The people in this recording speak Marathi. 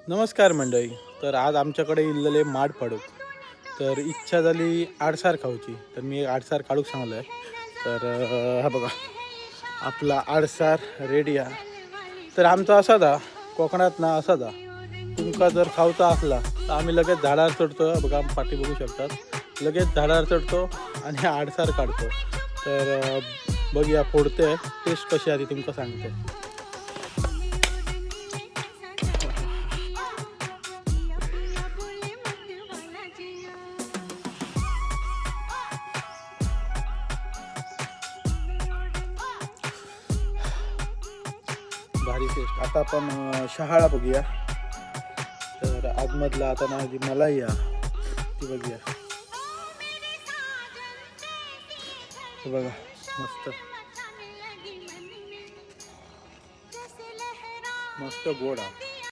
नमस्कार मंडळी. तर आज आमच्याकडे इल्लले माड पाडूक. तर इच्छा झाली आडसार खाऊची. तर मी एक आडसार काढूक सांगलो आहे. तर हा बघा आपला आडसार रेडी आहे. तर आमचा असा दा कोकणात ना असा दा तुमका जर खाऊचा असला तर आम्ही लगेच झाडावर चढतो. बघा पाठी बघू शकतात. लगेच झाडावर चढतो आणि आडसार काढतो. तर बघूया फोडते टेस्ट कशी आहे ती तुमका सांगते. भारी टेस्ट. आता आपण शहाळा बघूया. तर आतमधला आता ना जी मलाई ती बघूया. हे बघा मस्त मस्त गोड आहे.